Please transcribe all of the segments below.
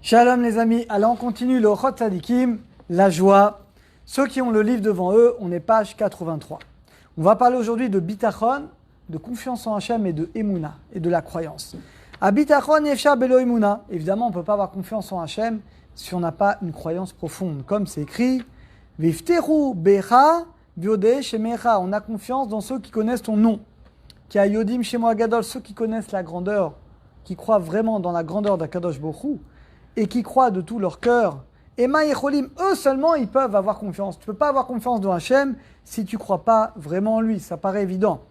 Shalom les amis, alors on continue le Chot Tzadikim, la joie. Ceux qui ont le livre devant eux, on est page 83. On va parler aujourd'hui de bitachon, de confiance en Hachem et de Emouna, et de la croyance. À bitachon yefshar belo Emouna, évidemment on ne peut pas avoir confiance en Hachem si on n'a pas une croyance profonde. Comme c'est écrit, Vifteru becha viodeh shemecha, on a confiance dans ceux qui connaissent ton nom. Qui a yodim shemo agadol, ceux qui connaissent la grandeur, qui croient vraiment dans la grandeur d'Akadosh Baruch Hu, et qui croient de tout leur cœur, et Maïcholim, eux seulement, ils peuvent avoir confiance. Tu ne peux pas avoir confiance dans Hachem si tu ne crois pas vraiment en lui, ça paraît évident.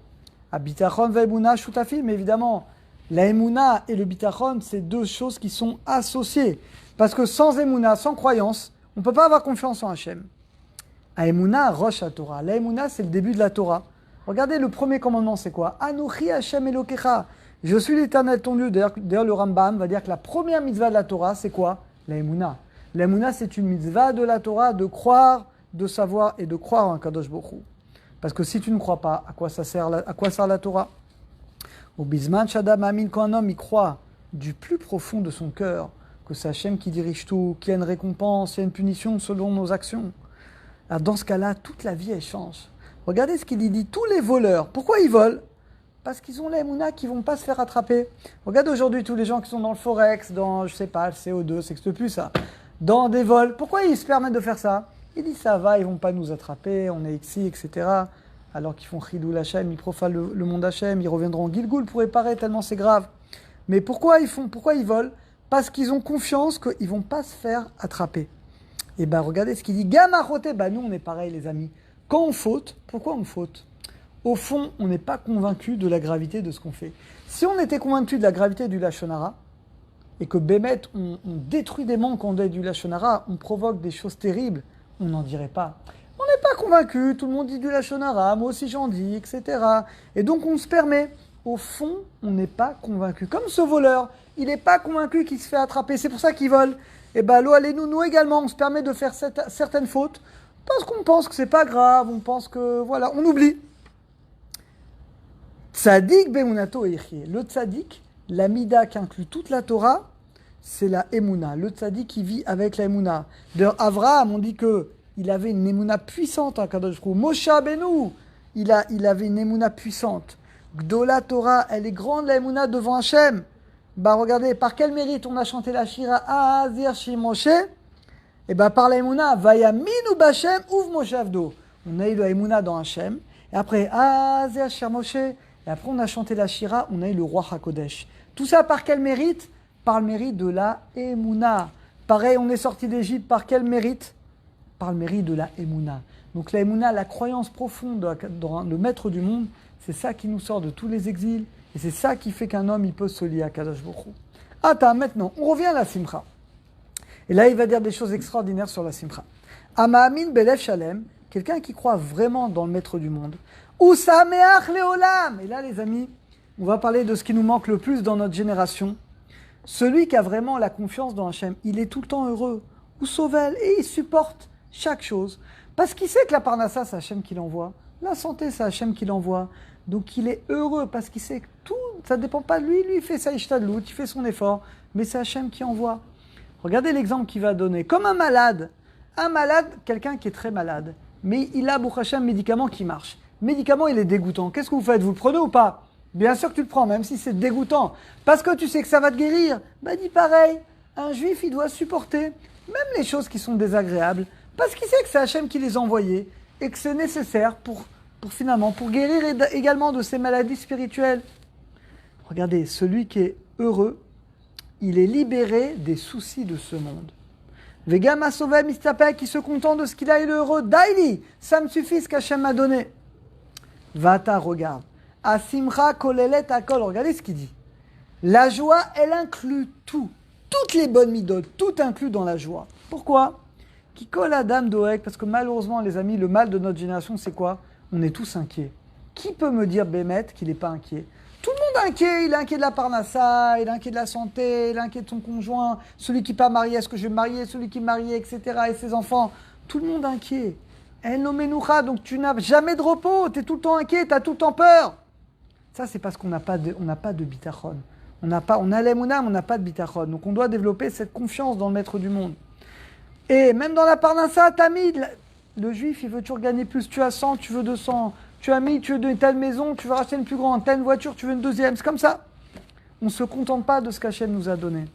À bitachon ve'emuna shutafim, évidemment, la emuna et le bitachon, c'est deux choses qui sont associées. Parce que sans emuna, sans croyance, on ne peut pas avoir confiance en Hachem. À emuna, rosh à Torah. La emuna, c'est le début de la Torah. Regardez, le premier commandement, c'est quoi? Anuchi Hachem Elokecha. Je suis l'Éternel ton Dieu. D'ailleurs, le Rambam va dire que la première mitzvah de la Torah, c'est quoi? La Emouna. La Emouna, c'est une mitzvah de la Torah de croire, de savoir et de croire en Kadosh Baruch Hu. Parce que si tu ne crois pas, à quoi sert la Torah? Au Bisman Shadam Amin, quand un homme y croit du plus profond de son cœur, que c'est Hachem qui dirige tout, qu'il y a une récompense, il y a une punition selon nos actions. Alors dans ce cas-là, toute la vie, elle change. Regardez ce qu'il dit. Tous les voleurs, pourquoi ils volent? Parce qu'ils ont la Emouna qui ne vont pas se faire attraper. Regarde aujourd'hui tous les gens qui sont dans le Forex, dans, je sais pas, le CO2, c'est plus ça, dans des vols. Pourquoi ils se permettent de faire ça? Ils disent ça va, ils ne vont pas nous attraper, on est ici, etc. Alors qu'ils font Chidoul Hachem, ils profanent le monde Hachem, ils reviendront en Gilgoul pour réparer tellement c'est grave. Mais pourquoi ils volent? Parce qu'ils ont confiance qu'ils ne vont pas se faire attraper. Et bien regardez ce qu'il dit. Gamarote, nous on est pareil les amis. Quand on faute, pourquoi on faute? Au fond, on n'est pas convaincu de la gravité de ce qu'on fait. Si on était convaincu de la gravité du Lachon Hara, et que Bémet, on détruit des manques quand on est du Lachon Hara, on provoque des choses terribles, on n'en dirait pas. On n'est pas convaincu, tout le monde dit du Lachon Hara, moi aussi j'en dis, etc. Et donc on se permet. Au fond, on n'est pas convaincu. Comme ce voleur, il n'est pas convaincu qu'il se fait attraper, c'est pour ça qu'il vole. Et bien, nous également, on se permet de faire certaines fautes, parce qu'on pense que c'est pas grave, on pense que, voilà, on oublie. Tzadik be'emunato eichye. Le tzadik, la mida qui inclut toute la Torah, c'est la emuna. Le tzadik qui vit avec la emuna. D'ailleurs, Avraham, on dit qu'il avait une emuna puissante à Kadosh Baruch Hu. Moshe Rabbeinu, il avait une emuna puissante. Gdola Torah, elle est grande la emuna devant Hachem. Bah regardez, par quel mérite on a chanté la Shira Azir Shi Moshe? Et par la emuna, Vayaminu B'Hashem Uv Moshe Avdo. On a eu la emuna dans Hachem. Et après, Azir Shi Moshe. Et après, on a chanté la Shira, on a eu le roi HaKodesh. Tout ça par quel mérite? Par le mérite de la Emouna. Pareil, on est sorti d'Égypte par quel mérite? Par le mérite de la Emouna. Donc la Emouna, la croyance profonde dans le maître du monde, c'est ça qui nous sort de tous les exils. Et c'est ça qui fait qu'un homme, il peut se lier à Kadosh Baruch Hu. Attends, maintenant, on revient à la Simcha. Et là, il va dire des choses extraordinaires sur la Simcha. Ama'amin Belev Shalem, quelqu'un qui croit vraiment dans le maître du monde. Usameach leolam. Et là, les amis, on va parler de ce qui nous manque le plus dans notre génération. Celui qui a vraiment la confiance dans Hachem, il est tout le temps heureux. Ou sauvel, et il supporte chaque chose. Parce qu'il sait que la parnassa, c'est Hachem qui l'envoie. La santé, c'est Hachem qui l'envoie. Donc il est heureux parce qu'il sait que tout, ça ne dépend pas de lui. Lui, il fait sa ishtadlout, il fait son effort. Mais c'est Hachem qui envoie. Regardez l'exemple qu'il va donner. Comme un malade. Un malade, quelqu'un qui est très malade. Mais il a, Baruch Hachem, un médicament qui marche. Médicament, il est dégoûtant. Qu'est-ce que vous faites? Vous le prenez ou pas? Bien sûr que tu le prends, même si c'est dégoûtant. Parce que tu sais que ça va te guérir. Dis pareil. Un juif, il doit supporter même les choses qui sont désagréables. Parce qu'il sait que c'est Hachem qui les a envoyées. Et que c'est nécessaire pour guérir également de ces maladies spirituelles. Regardez, celui qui est heureux, il est libéré des soucis de ce monde. Vegam Sové Mistapek, qui se contente de ce qu'il a, il est heureux. Daily, ça me suffit ce qu'Hachem m'a donné. Vata, regarde. Asimcha kolelet akol. Regardez ce qu'il dit. La joie, elle inclut tout. Toutes les bonnes midotes, tout inclus dans la joie. Pourquoi? Qui colle à dame doek? Parce que malheureusement, les amis, le mal de notre génération, c'est quoi? On est tous inquiets. Qui peut me dire, Bémet, qu'il n'est pas inquiet? Tout le monde est inquiet. Il est inquiet de la parnassa, il est inquiet de la santé, il est inquiet de son conjoint, celui qui n'est pas marié, est-ce que je vais me marier, celui qui est marié, etc. Et ses enfants. Tout le monde est inquiet. El nomenoucha, donc tu n'as jamais de repos, tu es tout le temps inquiet, tu as tout le temps peur. Ça, c'est parce qu'on n'a pas de bitachon. On a l'Emouna, mais on n'a pas de bitachon. Donc on doit développer cette confiance dans le maître du monde. Et même dans la parnassa, Tamid, le juif, il veut toujours gagner plus. Tu as 100, tu veux 200. Tu as 1000, tu veux une telle maison, tu veux racheter une plus grande. Telle voiture, tu veux une deuxième. C'est comme ça. On ne se contente pas de ce qu'Hachem nous a donné.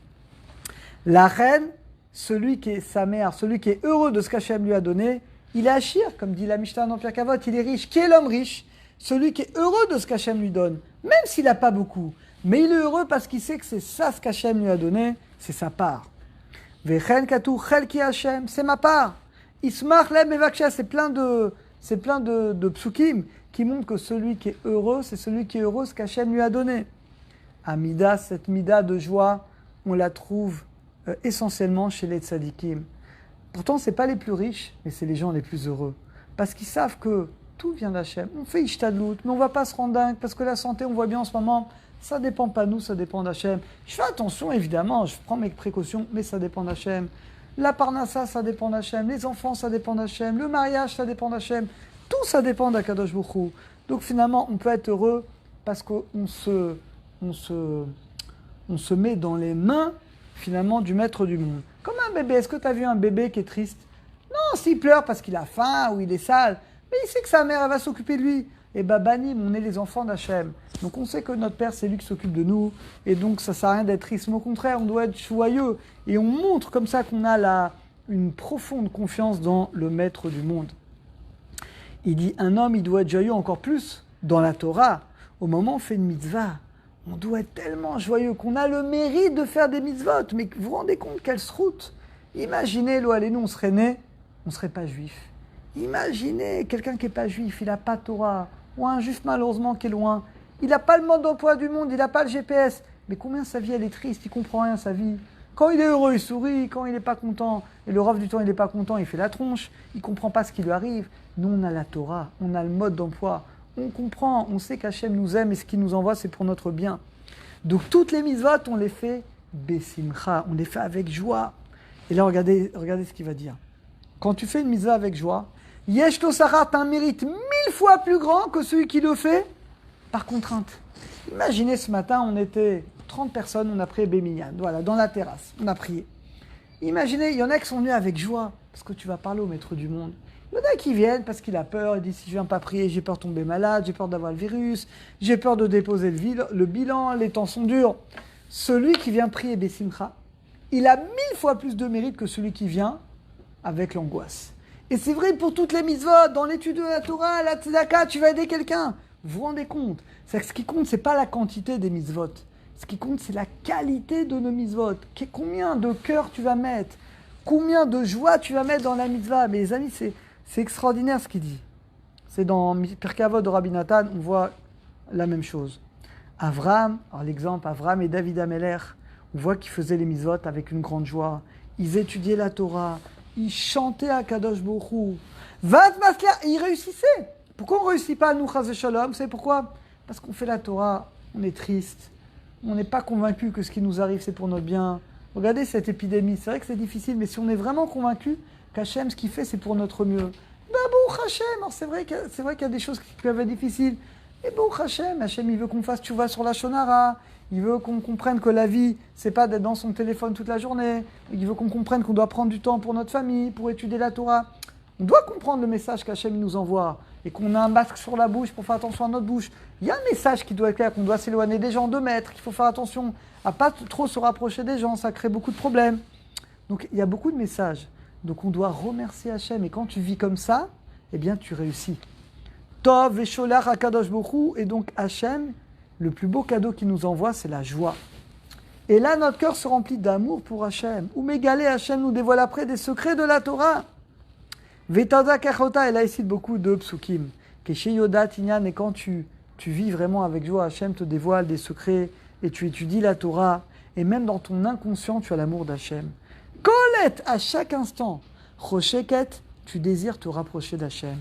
La reine, celui qui est sa mère, celui qui est heureux de ce qu'Hachem lui a donné, il est Achir, comme dit la Mishnah dans Pirkei Avot, il est riche. Qui est l'homme riche? Celui qui est heureux de ce qu'Hachem lui donne, même s'il n'a pas beaucoup. Mais il est heureux parce qu'il sait que c'est ça ce qu'Hachem lui a donné, c'est sa part. Vechen katu chel ki Hachem, c'est ma part. Ismach lem evaksha, c'est plein de psukim qui montrent que celui qui est heureux, c'est celui qui est heureux ce qu'Hachem lui a donné. Amida, cette mida de joie, on la trouve essentiellement chez les tzadikim. Pourtant, ce n'est pas les plus riches, mais c'est les gens les plus heureux. Parce qu'ils savent que tout vient d'Hachem. On fait ishtadlout, mais on ne va pas se rendre dingue, parce que la santé, on voit bien en ce moment, ça ne dépend pas de nous, ça dépend d'Hachem. Je fais attention, évidemment, je prends mes précautions, mais ça dépend d'Hachem. La parnassa, ça dépend d'Hachem. Les enfants, ça dépend d'Hachem. Le mariage, ça dépend d'Hachem. Tout ça dépend d'Akadosh Baruch Hu. Donc finalement, on peut être heureux parce qu'on se met dans les mains, finalement, du maître du monde. Comme un bébé. Est-ce que tu as vu un bébé qui est triste? Non, s'il pleure parce qu'il a faim ou il est sale, mais il sait que sa mère, elle va s'occuper de lui. Et banim, on est les enfants d'Hachem. Donc on sait que notre Père, c'est lui qui s'occupe de nous. Et donc ça ne sert à rien d'être triste. Mais au contraire, on doit être joyeux. Et on montre comme ça qu'on a une profonde confiance dans le maître du monde. Il dit, un homme, il doit être joyeux encore plus dans la Torah. Au moment où on fait une mitzvah, on doit être tellement joyeux qu'on a le mérite de faire des mitzvot. Mais vous vous rendez compte quelle route? Imaginez, nous, on serait nés, on ne serait pas juif. Imaginez quelqu'un qui n'est pas juif, il n'a pas Torah, ou un juif malheureusement qui est loin. Il n'a pas le mode d'emploi du monde, il n'a pas le GPS. Mais combien sa vie, elle est triste, il ne comprend rien, sa vie. Quand il est heureux, il sourit. Quand il n'est pas content, et le reste du temps, il n'est pas content, il fait la tronche. Il ne comprend pas ce qui lui arrive. Nous, on a la Torah, on a le mode d'emploi. On comprend, on sait qu'Hachem nous aime et ce qu'il nous envoie, c'est pour notre bien. Donc, toutes les mitzvot, on les fait besimcha, on les fait avec joie. Et là, regardez ce qu'il va dire. Quand tu fais une mitzvah avec joie, yesh to sarat, un mérite 1000 fois plus grand que celui qui le fait par contrainte. Imaginez ce matin, on était 30 personnes, on a prié Béminyan, voilà, dans la terrasse, on a prié. Imaginez, il y en a qui sont venus avec joie, parce que tu vas parler au maître du monde. Il y en a qui viennent parce qu'il a peur, il dit si je viens pas prier, j'ai peur de tomber malade, j'ai peur d'avoir le virus, j'ai peur de déposer le bilan, les temps sont durs. Celui qui vient prier Bessimcha, il a 1000 fois plus de mérite que celui qui vient avec l'angoisse. Et c'est vrai pour toutes les mitzvot, dans l'étude de la Torah, la tzedaka, tu vas aider quelqu'un. Vous vous rendez compte? C'est que ce qui compte, c'est pas la quantité des mitzvot. Ce qui compte, c'est la qualité de nos mitzvot. Combien de cœur tu vas mettre? Combien de joie tu vas mettre dans la mitzvah? Mais les amis, c'est extraordinaire ce qu'il dit. C'est dans Pirkei Avot de Rabbi Nathan, on voit la même chose. Avraham, alors l'exemple, Avraham et David Ameler, on voit qu'ils faisaient les mitzvot avec une grande joie. Ils étudiaient la Torah, ils chantaient à Kadosh Baruch Hu. Ils réussissaient. Pourquoi on ne réussit pas à nous, Chas Shalom? Vous savez pourquoi? Parce qu'on fait la Torah, on est triste, on n'est pas convaincu que ce qui nous arrive, c'est pour notre bien. Regardez cette épidémie, c'est vrai que c'est difficile, mais si on est vraiment convaincu qu'Hachem, ce qu'il fait, c'est pour notre mieux. Bon, Hachem, alors c'est vrai qu'il y a des choses qui peuvent être difficiles. Mais bon, Hachem, il veut qu'on fasse tchouva sur la Shonara, il veut qu'on comprenne que la vie, c'est pas d'être dans son téléphone toute la journée, il veut qu'on comprenne qu'on doit prendre du temps pour notre famille, pour étudier la Torah. On doit comprendre le message qu'Hachem nous envoie, et qu'on a un masque sur la bouche pour faire attention à notre bouche. Il y a un message qui doit être clair, qu'on doit s'éloigner des gens 2 mètres, qu'il faut faire attention à pas trop se rapprocher des gens, ça crée beaucoup de problèmes. Donc il y a beaucoup de messages. Donc on doit remercier Hachem. Et quand tu vis comme ça, eh bien tu réussis. Tov vesholach hakadosh baruch hu. Et donc Hachem, le plus beau cadeau qu'il nous envoie, c'est la joie. Et là, notre cœur se remplit d'amour pour Hachem. Ou Mégalé, Hachem nous dévoile après des secrets de la Torah. Vetada kachota, elle a ici beaucoup de psukim. Keshe yoda tinyan, et quand tu vis vraiment avec joie, Hachem te dévoile des secrets et tu étudies la Torah. Et même dans ton inconscient, tu as l'amour d'Hachem. Colette, à chaque instant, Rosheket, tu désires te rapprocher d'Hachem.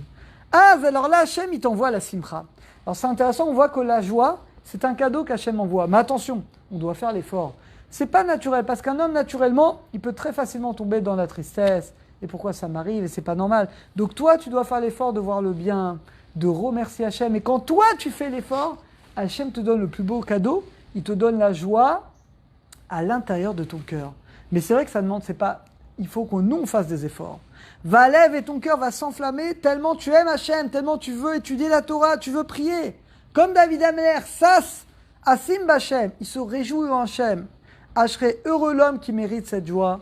Ah, alors là, Hachem, il t'envoie la simcha. Alors c'est intéressant, on voit que la joie, c'est un cadeau qu'Hachem envoie. Mais attention, on doit faire l'effort. C'est pas naturel, parce qu'un homme, naturellement, il peut très facilement tomber dans la tristesse. Et pourquoi ça m'arrive? Et c'est pas normal. Donc toi, tu dois faire l'effort de voir le bien, de remercier Hachem. Et quand toi, tu fais l'effort, Hachem te donne le plus beau cadeau, il te donne la joie à l'intérieur de ton cœur. Mais c'est vrai que ça demande, c'est pas, il faut qu'on nous on fasse des efforts. Va lève et ton cœur va s'enflammer tellement tu aimes Hachem, tellement tu veux étudier la Torah, tu veux prier. Comme David Ameler, Sas, Asim Bachem, il se réjouit en Hachem. Ashrei, heureux l'homme qui mérite cette joie.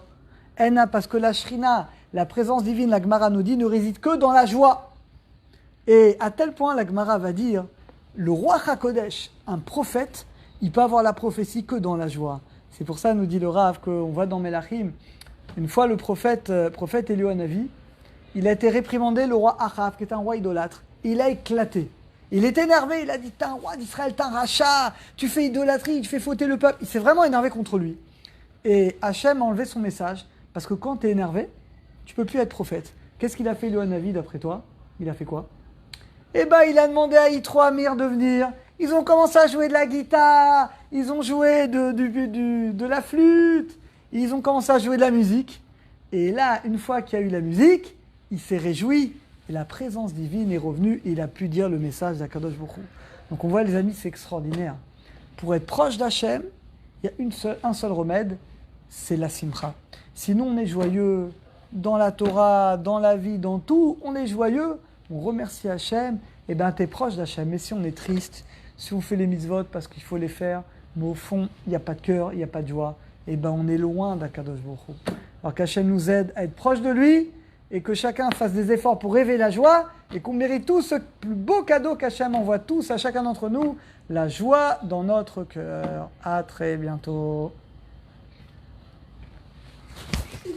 Ena, parce que la Shrina, la présence divine, la Gemara nous dit, ne réside que dans la joie. Et à tel point, la Gemara va dire, le roi HaKodesh, un prophète, il peut avoir la prophétie que dans la joie. C'est pour ça, nous dit le Rav, qu'on voit dans Melachim, une fois le prophète Eliyahu Hanavi, il a été réprimandé, le roi Achav, qui est un roi idolâtre. Il a éclaté. Il est énervé, il a dit, t'es un roi d'Israël, t'es un rachat, tu fais idolâtrie, tu fais fauter le peuple. Il s'est vraiment énervé contre lui. Et Hachem a enlevé son message, parce que quand t'es énervé, tu peux plus être prophète. Qu'est-ce qu'il a fait Eliyahu Hanavi d'après toi? Il a fait quoi? Eh ben, il a demandé à Yitro Amir de venir. Ils ont commencé à jouer de la guitare, ils ont joué de la flûte, ils ont commencé à jouer de la musique. Et là, une fois qu'il y a eu la musique, il s'est réjoui. Et la présence divine est revenue et il a pu dire le message d'Akadosh Baruch Hu. Donc on voit, les amis, c'est extraordinaire. Pour être proche d'Hachem, il y a un seul remède, c'est la simcha. Sinon, on est joyeux dans la Torah, dans la vie, dans tout, on est joyeux. On remercie Hachem, et bien tu es proche d'Hachem. Mais si on est triste, si on fait les mitzvot parce qu'il faut les faire, mais au fond, il n'y a pas de cœur, il n'y a pas de joie, et bien on est loin d'Akadosh Baruch Hu. Alors qu'Hachem nous aide à être proche de lui, et que chacun fasse des efforts pour rêver la joie, et qu'on mérite tous ce plus beau cadeau qu'Hachem envoie tous à chacun d'entre nous, la joie dans notre cœur. À très bientôt.